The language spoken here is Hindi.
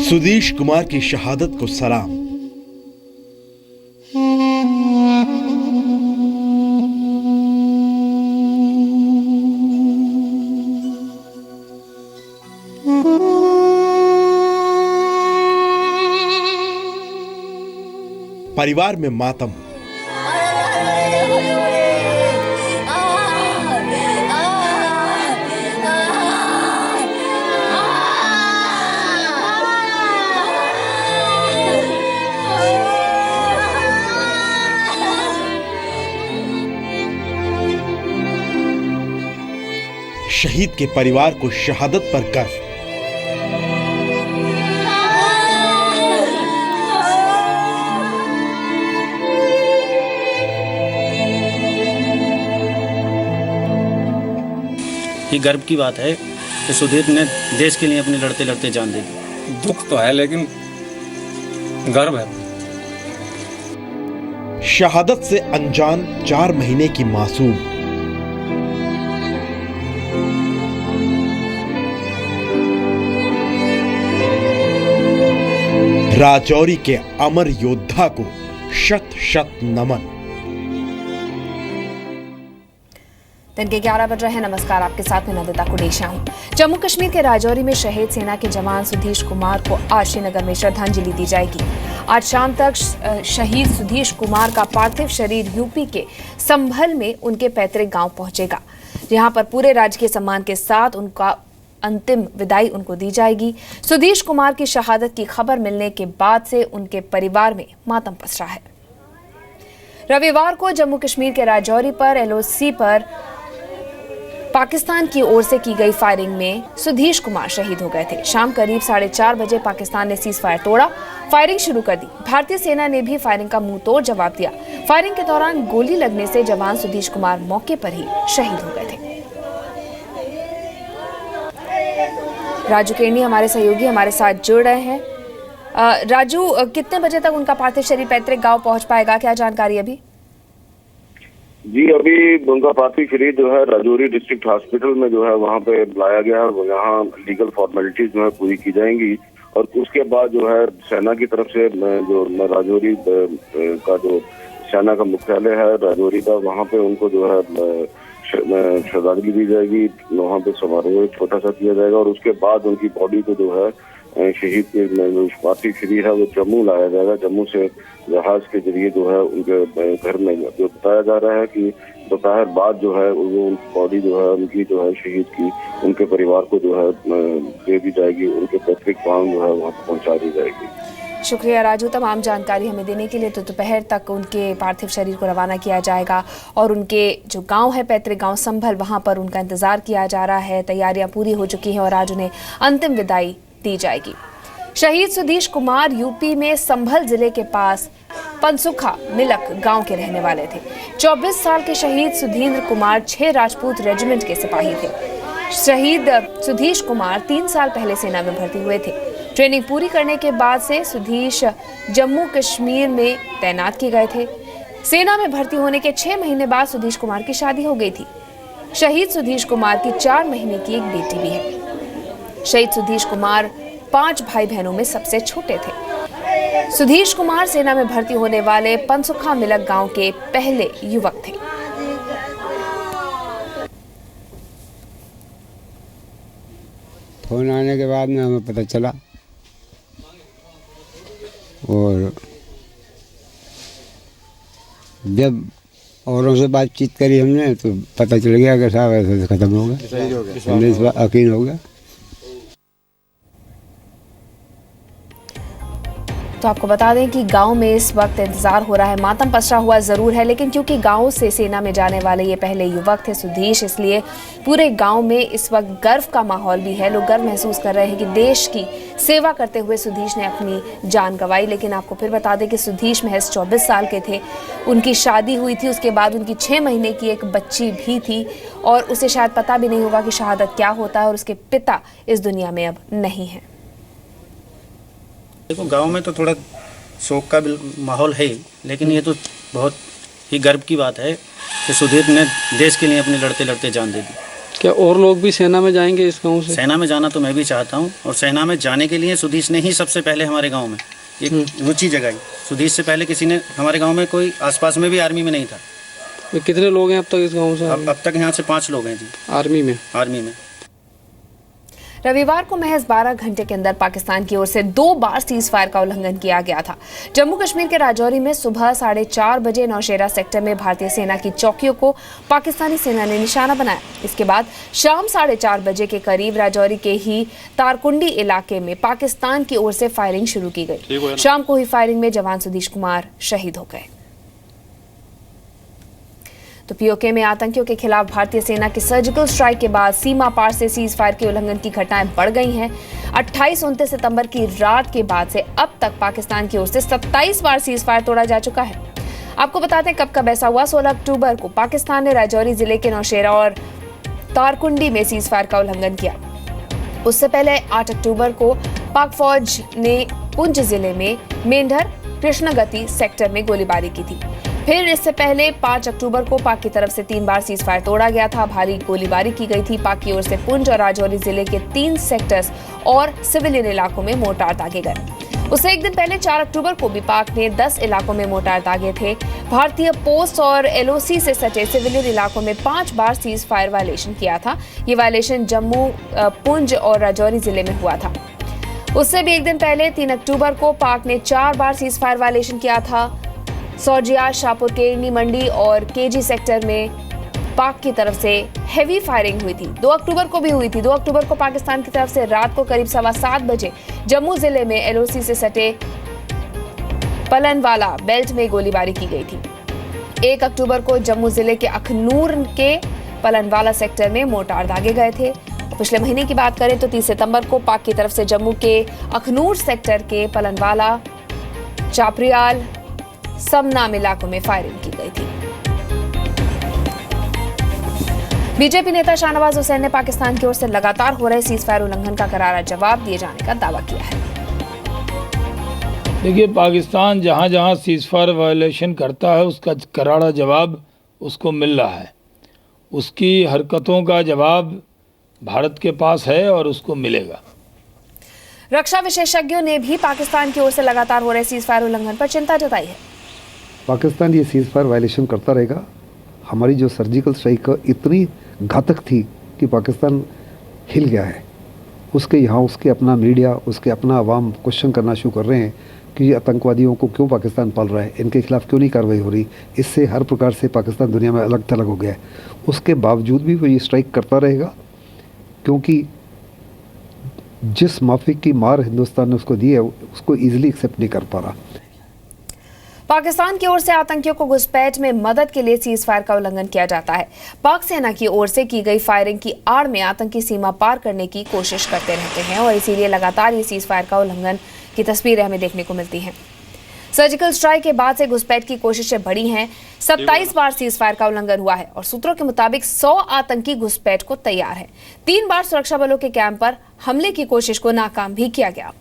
सुधीश कुमार की शहादत को सलाम। परिवार में मातम। शहीद के परिवार को शहादत पर गर्व। ये गर्व की बात है कि सुधीर ने देश के लिए अपनी लड़ते लड़ते जान दे दी। दुख तो है लेकिन गर्व है। शहादत से अनजान 4 महीने की मासूम। राजौरी के अमर योद्धा को शत शत नमन। दिन के 11 बज रहे हैं। नमस्कार, आपके साथ में नंदिता कुडेशा हूं। जम्मू कश्मीर के राजौरी में शहीद सेना के जवान सुधीश कुमार को आज श्रीनगर में श्रद्धांजलि दी जाएगी। आज शाम तक शहीद सुधीश कुमार का पार्थिव शरीर यूपी के संभल में उनके पैतृक गांव पहुंचेगा, जहां पर पूरे राजकीय सम्मान के साथ उनका अंतिम विदाई उनको दी जाएगी। सुधीश कुमार की शहादत की खबर मिलने के बाद से उनके परिवार में मातम पसरा है। रविवार को जम्मू कश्मीर के राजौरी पर एलओसी पर पाकिस्तान की ओर से की गई फायरिंग में सुधीश कुमार शहीद हो गए थे। शाम करीब 4:30 बजे पाकिस्तान ने सीज फायर तोड़ा, फायरिंग शुरू कर दी। भारतीय सेना ने भी फायरिंग का मुंह तोड़ जवाब दिया। फायरिंग के दौरान गोली लगने से जवान सुधीश कुमार मौके पर ही शहीद हो गए थे। राजू केरनी हमारे सहयोगी हमारे साथ जुड़ रहे हैं। राजू, कितने बजे तक उनका पार्थिव शरीर पैतृक गांव पहुंच पाएगा, क्या जानकारी अभी? जी, अभी उनका पार्थिव शरीर जो है राजौरी डिस्ट्रिक्ट हॉस्पिटल में जो है वहाँ पे लाया गया है। यहाँ लीगल फॉर्मेलिटीज जो है पूरी की जाएंगी और उसके बाद जो है सेना की तरफ से जो राजौरी का जो सेना का मुख्यालय है राजौरी का, वहाँ पे उनको जो है श्रद्धांजलि दी जाएगी। वहाँ पे समारोह छोटा सा किया जाएगा और उसके बाद उनकी बॉडी को जो है शहीद के जो पार्थिव शरीर है वो जम्मू लाया जाएगा। जम्मू से जहाज के जरिए जो है उनके घर में जो बताया जा रहा है कि दोपहर बाद जो है वो बॉडी जो है उनकी जो है शहीद की उनके परिवार को जो है दे दी जाएगी। उनके पैतृक गांव जो है वहाँ पहुँचा दी जाएगी। शुक्रिया राजू, तमाम जानकारी हमें देने के लिए। तो दोपहर तक उनके पार्थिव शरीर को रवाना किया जाएगा और उनके जो गांव है पैतृक गांव संभल, वहां पर उनका इंतजार किया जा रहा है। तैयारियां पूरी हो चुकी हैं और आज उन्हें अंतिम विदाई दी जाएगी। शहीद सुधीश कुमार यूपी में संभल जिले के पास पंसुखा मिलक गांव के रहने वाले थे। 24 साल के शहीद सुधींद्र कुमार 6 राजपूत रेजिमेंट के सिपाही थे। शहीद सुधीश कुमार 3 साल पहले सेना में भर्ती हुए थे। ट्रेनिंग पूरी करने के बाद से सुधीश जम्मू कश्मीर में तैनात किए गए थे। सेना में भर्ती होने के 6 महीने बाद सुधीश कुमार की शादी हो गई थी। शहीद सुधीश कुमार की 4 महीने की एक बेटी भी है। शहीद सुधीश कुमार 5 भाई बहनों में सबसे छोटे थे। सुधीश कुमार सेना में भर्ती होने वाले पंसुखा मिलक गांव के पहले युवक थे। फोन आने के बाद में हमें पता चला और जब औरों से बातचीत करी हमने तो पता चल गया कि साहब ऐसे खत्म हो गया, हमने इस बार यकीन हो गया। तो आपको बता दें कि गांव में इस वक्त इंतजार हो रहा है। मातम पसरा हुआ जरूर है, लेकिन क्योंकि गांव से सेना में जाने वाले ये पहले युवक थे सुधीश, इसलिए पूरे गांव में इस वक्त गर्व का माहौल भी है। लोग गर्व महसूस कर रहे हैं कि देश की सेवा करते हुए सुधीश ने अपनी जान गंवाई। लेकिन आपको फिर बता दें कि सुधीश महज 24 साल के थे। उनकी शादी हुई थी, उसके बाद उनकी 6 महीने की एक बच्ची भी थी और उसे शायद पता भी नहीं होगा कि शहादत क्या होता है और उसके पिता इस दुनिया में अब नहीं है। देखो, गांव में तो थोड़ा शोक का माहौल है, लेकिन ये तो बहुत ही गर्व की बात है कि सुधीर ने देश के लिए अपनी लड़ते लड़ते जान दे दी। क्या और लोग भी सेना में जाएंगे इस गांव से? सेना में जाना तो मैं भी चाहता हूँ, और सेना में जाने के लिए सुधीश ने ही सबसे पहले हमारे गांव में एक रुचि जगाई। सुधीश से पहले किसी ने हमारे गांव में, कोई आसपास में भी आर्मी में नहीं था। तो कितने लोग हैं अब तक इस गांव से? अब तक यहाँ से 5 लोग हैं जी आर्मी में। रविवार को महज 12 घंटे के अंदर पाकिस्तान की ओर से 2 बार सीज फायर का उल्लंघन किया गया था। जम्मू कश्मीर के राजौरी में सुबह 4:30 बजे नौशेरा सेक्टर में भारतीय सेना की चौकियों को पाकिस्तानी सेना ने निशाना बनाया। इसके बाद शाम 4:30 बजे के करीब राजौरी के ही तारकुंडी इलाके में पाकिस्तान की ओर से फायरिंग शुरू की गई। शाम को हुई फायरिंग में जवान सुधीश कुमार शहीद हो गए। तो पीओके में आतंकियों के खिलाफ भारतीय सेना की सर्जिकल स्ट्राइक के बाद सीमा पार से सीज फायर के उल्लंघन की घटनाएं बढ़ गई हैं। 28-29 सितंबर की रात के बाद से अब तक पाकिस्तान की ओर से 27 बार सीज फायर तोड़ा जा चुका है। आपको बताते हैं कब ऐसा हुआ। 16 अक्टूबर को पाकिस्तान ने राजौरी जिले के नौशेरा और तारकुंडी में सीज फायर का उल्लंघन किया। उससे पहले 8 अक्टूबर को पाक फौज ने पुंछ जिले में मेंढर कृष्णगति सेक्टर में गोलीबारी की थी। फिर इससे पहले 5 अक्टूबर को पाक की तरफ से 3 बार सीज फायर तोड़ा गया था। भारी गोलीबारी की गई थी। पाक की ओर से पुंछ और राजौरी जिले के 3 सेक्टर्स और सिविलियन इलाकों में मोर्टार दागे गए। उससे एक दिन पहले 4 अक्टूबर को भी पाक ने 10 इलाकों में मोर्टार दागे थे। भारतीय पोस्ट और एलओसी से सटे सिविलियन इलाकों में 5 बार सीज फायर वायलेशन किया था। ये वायलेशन जम्मू, पुंछ और राजौरी जिले में हुआ था। उससे भी एक दिन पहले 3 अक्टूबर को पाक ने 4 बार सीज फायर वायलेशन किया था। सौजिया, शाहपुर, केरनी मंडी और केजी सेक्टर में पाक की तरफ से हेवी फायरिंग हुई थी। 2 अक्टूबर को भी हुई थी। 2 अक्टूबर को पाकिस्तान की तरफ से रात को करीब 7:15 बजे जम्मू जिले में एलओसी से सटे पलनवाला बेल्ट में गोलीबारी की गई थी। 1 अक्टूबर को जम्मू जिले के अखनूर के पलनवाला सेक्टर में मोर्टार दागे गए थे। पिछले महीने की बात करें तो 30 सितंबर को पाक की तरफ से जम्मू के अखनूर सेक्टर के पलनवाला, चापरियाल, समनाम इलाकों में फायरिंग की गई थी। बीजेपी नेता शाहनवाज हुसैन ने पाकिस्तान की ओर से लगातार हो रहे सीज फायर उल्लंघन का करारा जवाब दिए जाने का दावा किया है। देखिए, पाकिस्तान जहां जहां सीज फायर वायलेशन करता है उसका करारा जवाब उसको मिल रहा है। उसकी हरकतों का जवाब भारत के पास है और उसको मिलेगा। रक्षा विशेषज्ञों ने भी पाकिस्तान की ओर से लगातार हो रहे सीज फायर उल्लंघन पर चिंता जताई है। पाकिस्तान ये सीज फायर वायलेशन करता रहेगा। हमारी जो सर्जिकल स्ट्राइक इतनी घातक थी कि पाकिस्तान हिल गया है। उसके यहाँ उसके अपना मीडिया, उसके अपना अवाम क्वेश्चन करना शुरू कर रहे हैं कि ये आतंकवादियों को क्यों पाकिस्तान पाल रहा है, इनके खिलाफ क्यों नहीं कार्रवाई हो रही। इससे हर प्रकार से पाकिस्तान दुनिया में अलग थलग हो गया है। उसके बावजूद भी वो ये स्ट्राइक करता रहेगा, क्योंकि जिस माफिक की मार हिंदुस्तान ने उसको दी है उसको ईजिली एक्सेप्ट नहीं कर पा रहा। पाकिस्तान की ओर से आतंकियों को घुसपैठ में मदद के लिए सीज फायर का उल्लंघन किया जाता है। पाक सेना की ओर से की गई फायरिंग की आड़ में आतंकी सीमा पार करने की कोशिश करते रहते हैं और इसीलिए लगातार ये सीज फायर का उल्लंघन की तस्वीरें हमें देखने को मिलती हैं। सर्जिकल स्ट्राइक के बाद से घुसपैठ की कोशिशें बढ़ी हैं। 27 बार सीज फायर का उल्लंघन हुआ है और सूत्रों के मुताबिक 100 आतंकी घुसपैठ को तैयार है। 3 बार सुरक्षा बलों के कैंप पर हमले की कोशिश को नाकाम भी किया गया।